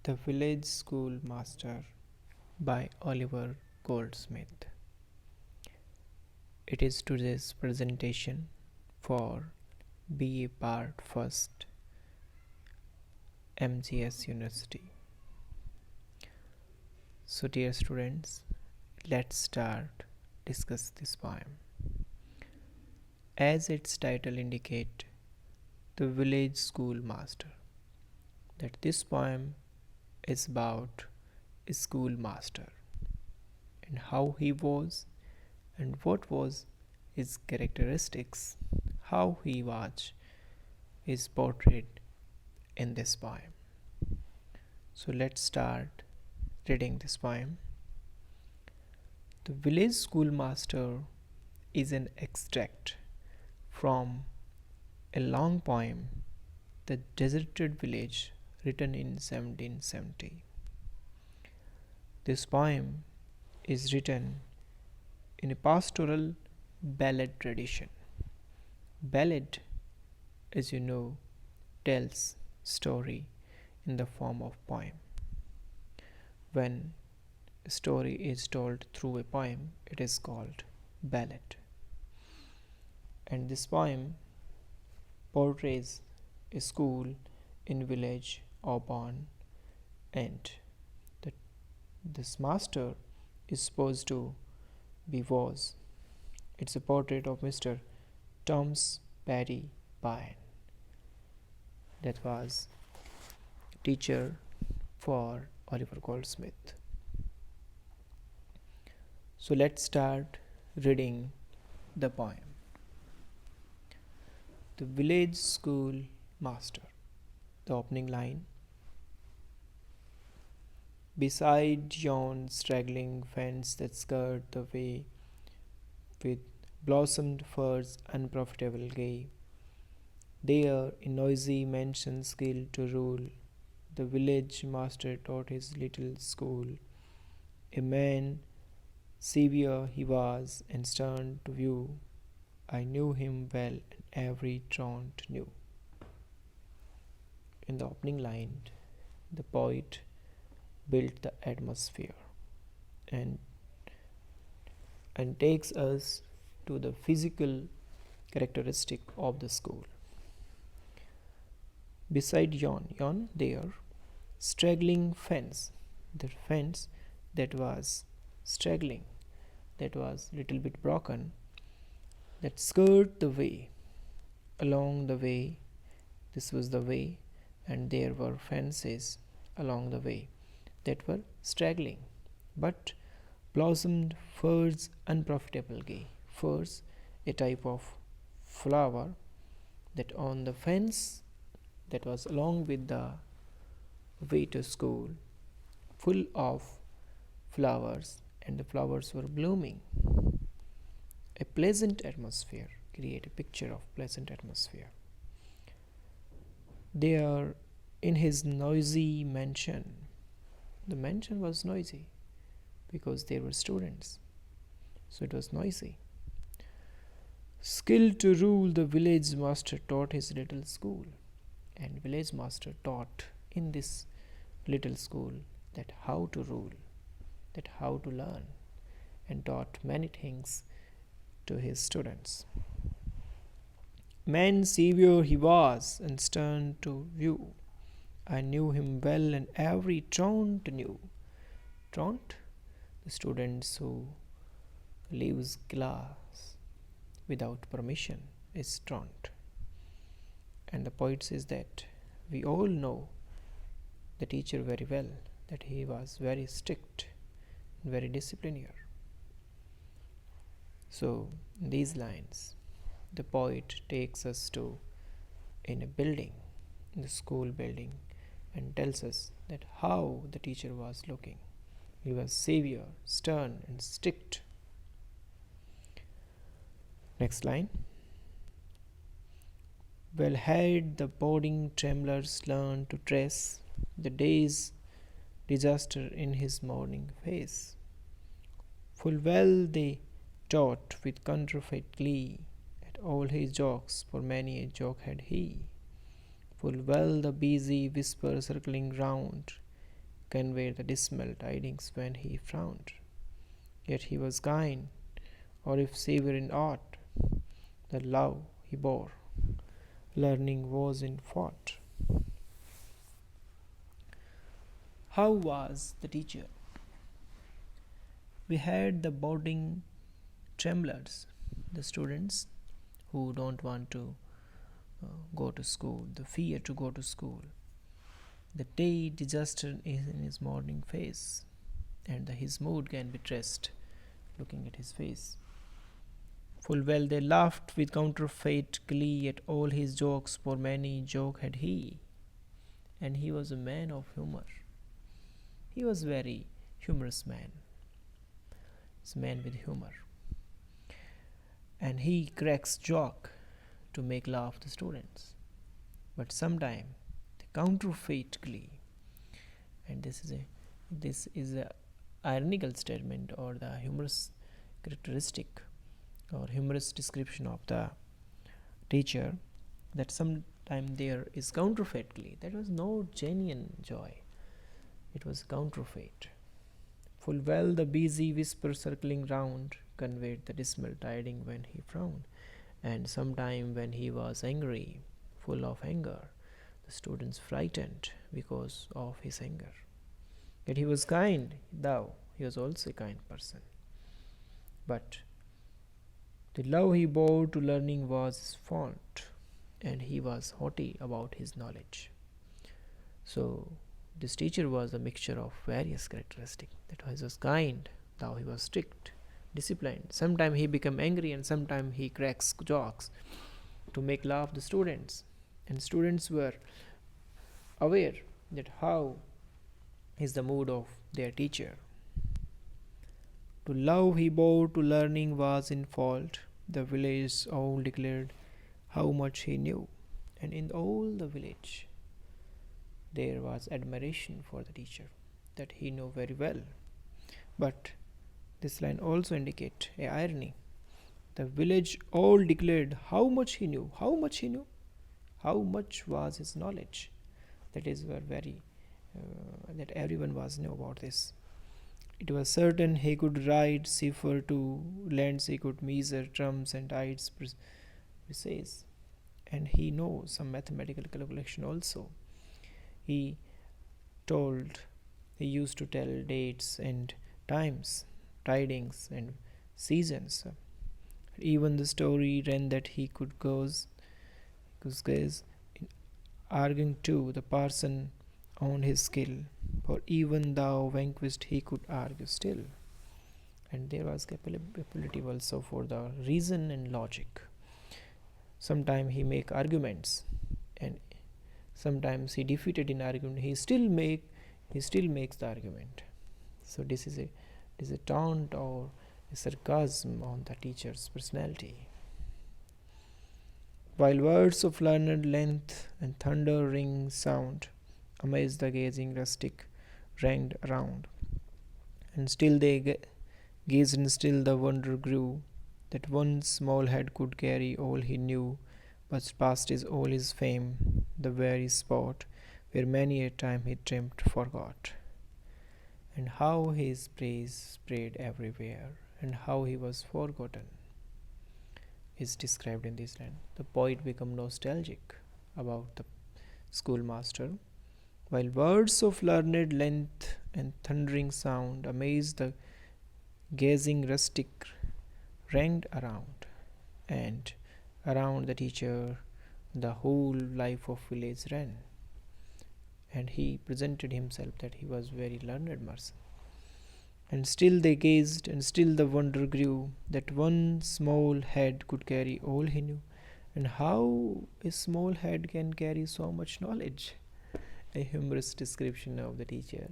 The Village Schoolmaster by Oliver Goldsmith. It is today's presentation for BA Part 1st, MGS University. So dear students, let's start discuss this poem. As its title indicate, The Village Schoolmaster, that this poem is about a schoolmaster and how he was and what was his characteristics, how he was is portrayed in this poem. So let's start reading this poem. The Village Schoolmaster is an extract from a long poem, The Deserted Village, written in 1770. This poem is written in a pastoral ballad tradition. Ballad, as you know, tells story in the form of poem. When a story is told through a poem, it is called ballad. And this poem portrays a school in village urban, and this master is supposed to be was. It's a portrait of Mr. Thomas Perry Pine, that was teacher for Oliver Goldsmith. So let's start reading the poem. The Village Schoolmaster. The opening line. Beside yon straggling fence that skirt the way, with blossomed firs unprofitable gay, there in noisy mansion skilled to rule, the village master taught his little school. A man severe he was and stern to view, I knew him well and every truant knew. In the opening line, the poet built the atmosphere and takes us to the physical characteristic of the school. Beside yon there, straggling fence, the fence that was straggling, that was little bit broken, that skirt the way. Along the way, this was the way, and there were fences along the way that were straggling, but blossomed firs unprofitable gay. Firs, a type of flower that on the fence that was along with the way to school, full of flowers, and the flowers were blooming. A pleasant atmosphere, create a picture of pleasant atmosphere. They are in his noisy mansion. The mansion was noisy because there were students, so it was noisy. Skilled to rule, the village master taught his little school, and village master taught in this little school that how to rule, that how to learn, and taught many things to his students. Man severe he was and stern to view, I knew him well and every truant knew. Truant, the students who leaves class without permission, is truant. And the poet says that we all know the teacher very well, that he was very strict and very disciplinary. So in these lines, the poet takes us to in a building, in the school building, and tells us that how the teacher was looking. He was severe, stern, and strict. Next line. Well had the boarding tremblers learned to trace the day's disaster in his morning face. Full well they taught with counterfeit glee at all his jokes, for many a joke had he. Full well the busy whisper circling round conveyed the dismal tidings when he frowned. Yet he was kind, or if severe in aught, the love he bore, learning was in fault. How was the teacher? We had the boarding tremblers, the students who don't want to go to school, the fear to go to school. The day disaster is in his morning face, and his mood can be traced looking at his face. Full well they laughed with counterfeit glee at all his jokes, for many joke had he, and he was a man of humor. He was very humorous man. He's a man with humor. And he cracks joke to make laugh the students. But sometime the counterfeit glee, and this is a ironical statement or the humorous characteristic or humorous description of the teacher, that sometime there is counterfeit glee. That was no genuine joy. It was counterfeit. Full well the busy whisper circling round conveyed the dismal tiding when he frowned, and sometime when he was angry, full of anger, the students frightened because of his anger. Yet he was kind, though he was also a kind person. But the love he bore to learning was his fault, and he was haughty about his knowledge. So this teacher was a mixture of various characteristics. That he was kind, though he was strict, disciplined. Sometimes he became angry, and sometimes he cracks jokes to make laugh the students. And students were aware that how is the mood of their teacher. To love he bore to learning was in fault. The village all declared how much he knew, and in all the village there was admiration for the teacher, that he knew very well. But this line also indicates a irony. The village all declared how much he knew. How much he knew? How much was his knowledge? That is very that everyone was knew about this. It was certain he could write cipher to lands, he could measure terms and tides precise, and he knows some mathematical calculation also. He used to tell dates and times, tidings and seasons. Even the story ran that he could gaze in arguing to the parson on his skill, for even thou vanquished he could argue still. And there was capability also for the reason and logic. Sometimes he make arguments, and sometimes he defeated in argument. He still makes the argument. So this is a taunt or a sarcasm on the teacher's personality. While words of learned length and thundering sound amazed the gazing rustic ranged around, and still they gazed, and still the wonder grew, that one small head could carry all he knew, but past is all his fame, the very spot where many a time he dreamt forgot. And how his praise spread everywhere, and how he was forgotten, is described in this line. The poet became nostalgic about the schoolmaster, while words of learned length and thundering sound amazed the gazing rustic ranged around, and around the teacher the whole life of village ran, and he presented himself that he was very learned person. And still they gazed, and still the wonder grew, that one small head could carry all he knew. And how a small head can carry so much knowledge? A humorous description of the teacher,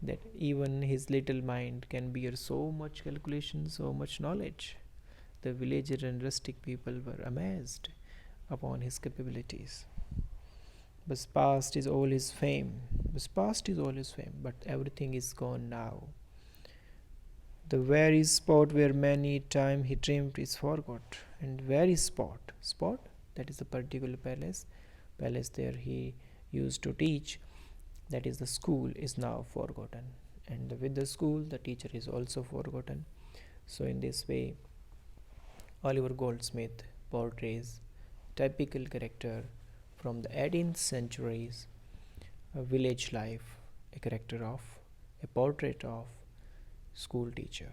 that even his little mind can bear so much calculation, so much knowledge. The villager and rustic people were amazed upon his capabilities. But past is all his fame. But everything is gone now. The very spot where many time he dreamed is forgot. And very spot, that is a particular palace there he used to teach. that is the school, is now forgotten, and with the school the teacher is also forgotten. So in this way, Oliver Goldsmith portrays typical character from the 18th century's village life, a character of a portrait of school teacher.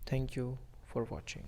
Thank you for watching.